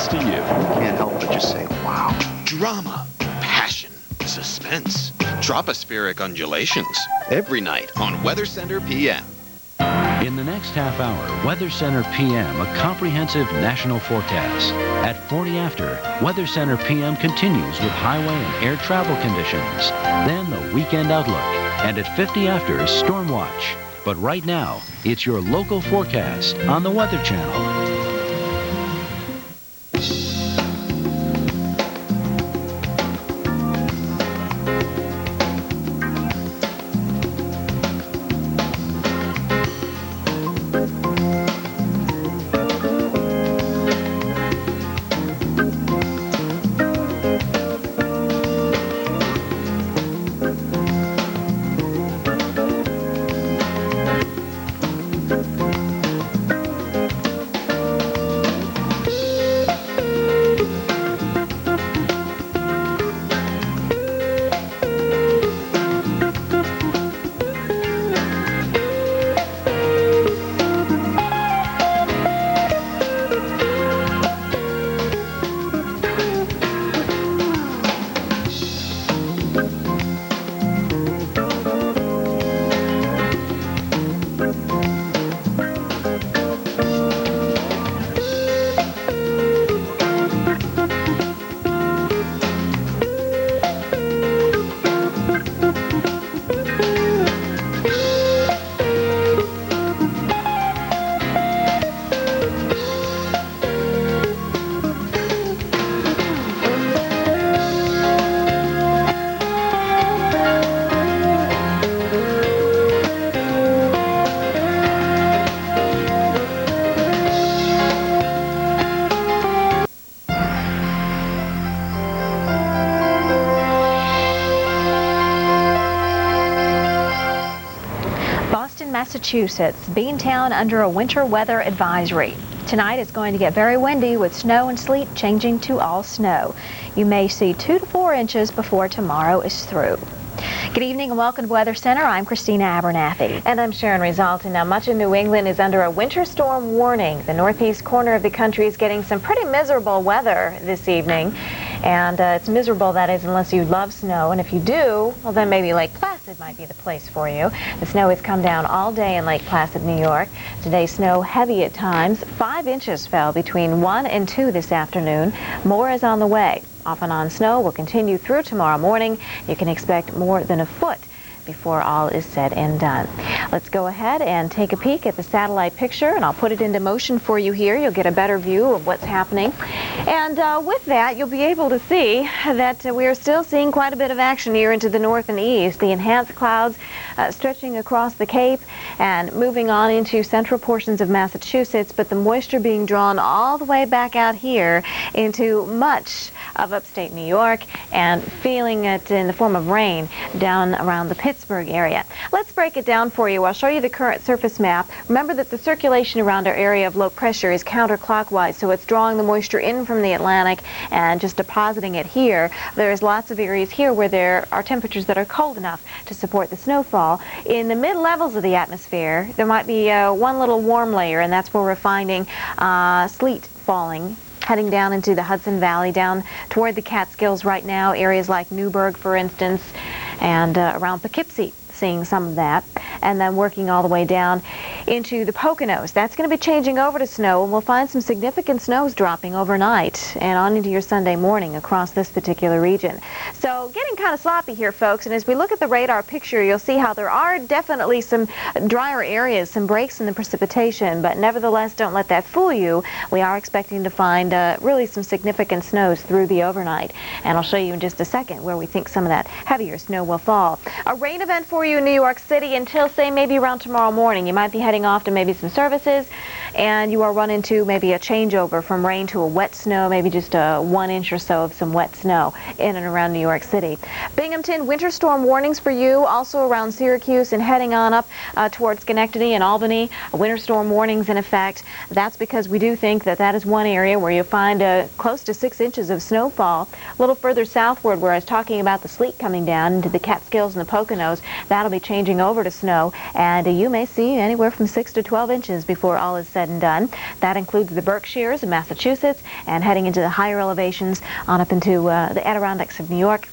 close to you. Can't help but just say, wow. Drama, passion, suspense, tropospheric undulations. Every night on Weather Center PM. In the next half hour, Weather Center PM, a comprehensive national forecast. At 40 after, Weather Center PM continues with highway and air travel conditions. Then the weekend outlook. And at 50 after, Storm Watch. But right now, it's your local forecast on the Weather Channel. Massachusetts, Beantown under a winter weather advisory. Tonight it's going to get very windy with snow and sleet changing to all snow. You may see 2 to 4 inches before tomorrow is through. Good evening and welcome to Weather Center. I'm Christina Abernathy. And I'm Sharon Resulta. Now, much of New England is under a winter storm warning. The northeast corner of the country is getting some pretty miserable weather this evening. And it's miserable, that is, unless you love snow. And if you do, well, then maybe Lake Placid might be the place for you. The snow has come down all day in Lake Placid, New York. Today, snow heavy at times. 5 inches fell between 1 and 2 this afternoon. More is on the way. Off and on snow will continue through tomorrow morning. You can expect more than a foot before all is said and done. Let's go ahead and take a peek at the satellite picture, and I'll put it into motion for you here. You'll get a better view of what's happening. And with that, you'll be able to see that we are still seeing quite a bit of action here into the north and east. The enhanced clouds stretching across the Cape and moving on into central portions of Massachusetts, but the moisture being drawn all the way back out here into much of upstate New York and feeling it in the form of rain down around the Pittsburgh area. Let's break it down for you. I'll show you the current surface map. Remember that the circulation around our area of low pressure is counterclockwise, so it's drawing the moisture in from the Atlantic and just depositing it here. There's lots of areas here where there are temperatures that are cold enough to support the snowfall. In the mid-levels of the atmosphere, there might be one little warm layer, and that's where we're finding sleet falling, heading down into the Hudson Valley, down toward the Catskills right now, areas like Newburgh, for instance, and around Poughkeepsie, seeing some of that, and then working all the way down into the Poconos. That's going to be changing over to snow, and we'll find some significant snows dropping overnight and on into your Sunday morning across this particular region. So getting kind of sloppy here, folks, and as we look at the radar picture, you'll see how there are definitely some drier areas, some breaks in the precipitation, but nevertheless, don't let that fool you. We are expecting to find really some significant snows through the overnight, and I'll show you in just a second where we think some of that heavier snow will fall. A rain event for you in New York City until, say, maybe around tomorrow morning. You might be heading off to maybe some services, and you are running to maybe a changeover from rain to a wet snow, maybe just a 1 inch or so of some wet snow in and around New York City. Binghamton, winter storm warnings for you, also around Syracuse and heading on up towards Schenectady and Albany. Winter storm warnings in effect. That's because we do think that that is one area where you find close to 6 inches of snowfall. A little further southward, where I was talking about the sleet coming down into the Catskills and the Poconos, that'll be changing over to snow. snow, and you may see anywhere from 6 to 12 inches before all is said and done. That includes the Berkshires of Massachusetts and heading into the higher elevations on up into the Adirondacks of New York,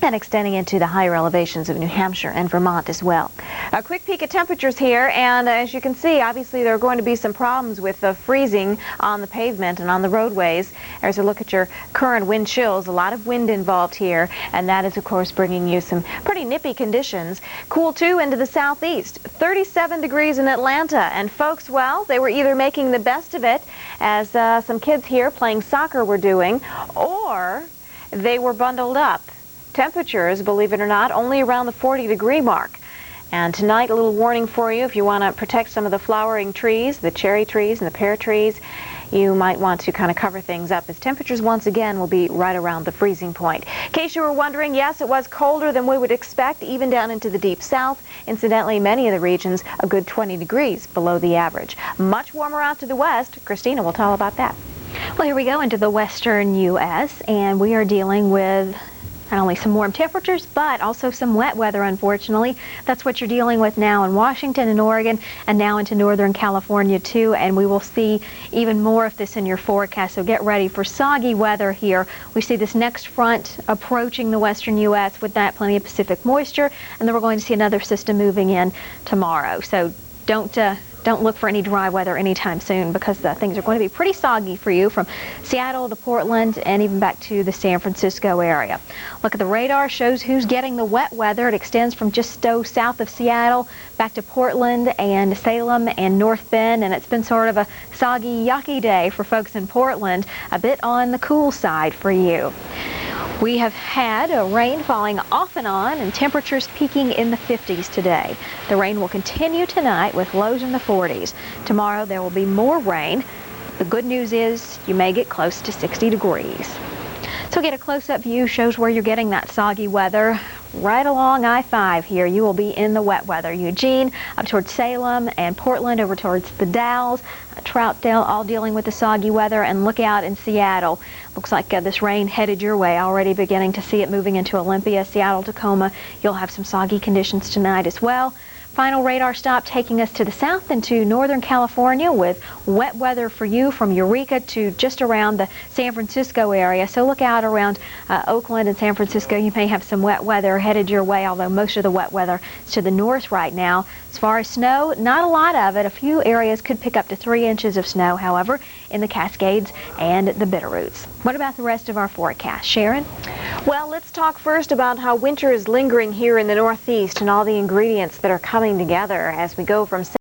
and extending into the higher elevations of New Hampshire and Vermont as well. A quick peek at temperatures here, and as you can see, obviously there are going to be some problems with the freezing on the pavement and on the roadways. There's a look at your current wind chills. A lot of wind involved here, and that is of course bringing you some pretty nippy conditions. Cool too into the southeast. 37 degrees in Atlanta, and folks, well, they were either making the best of it, as some kids here playing soccer were doing, or they were bundled up. Temperatures, believe it or not, only around the 40-degree mark. And tonight, a little warning for you if you want to protect some of the flowering trees, the cherry trees and the pear trees. You might want to kind of cover things up, as temperatures once again will be right around the freezing point. In case you were wondering, yes, it was colder than we would expect, even down into the deep south. Incidentally, many of the regions a good 20 degrees below the average. Much warmer out to the west. Christina will tell all about that. Well, here we go into the western U.S., and we are dealing with not only some warm temperatures, but also some wet weather, unfortunately. That's what you're dealing with now in Washington and Oregon, and now into Northern California too, and we will see even more of this in your forecast, so get ready for soggy weather here. We see this next front approaching the western U.S. with that plenty of Pacific moisture, and then we're going to see another system moving in tomorrow. So don't look for any dry weather anytime soon, because things are going to be pretty soggy for you from Seattle to Portland and even back to the San Francisco area. Look at the radar, shows who's getting the wet weather. It extends from just south of Seattle back to Portland and Salem and North Bend, and it's been sort of a soggy, yucky day for folks in Portland, a bit on the cool side for you. We have had rain falling off and on, and temperatures peaking in the 50s today. The rain will continue tonight with lows in the 40s. Tomorrow there will be more rain. The good news is you may get close to 60 degrees. So get a close-up view, shows where you're getting that soggy weather. Right along I-5 here, you will be in the wet weather. Eugene up towards Salem and Portland over towards the Dalles, Troutdale, all dealing with the soggy weather, and look out in Seattle. Looks like this rain headed your way, already beginning to see it moving into Olympia, Seattle, Tacoma. You'll have some soggy conditions tonight as well. Final radar stop taking us to the south into Northern California with wet weather for you from Eureka to just around the San Francisco area. So look out around Oakland and San Francisco. You may have some wet weather headed your way, although most of the wet weather is to the north right now. As far as snow, not a lot of it. A few areas could pick up to 3 inches of snow, however, in the Cascades and the Bitterroots. What about the rest of our forecast? Sharon? Well, let's talk first about how winter is lingering here in the Northeast and all the ingredients that are coming together as we go from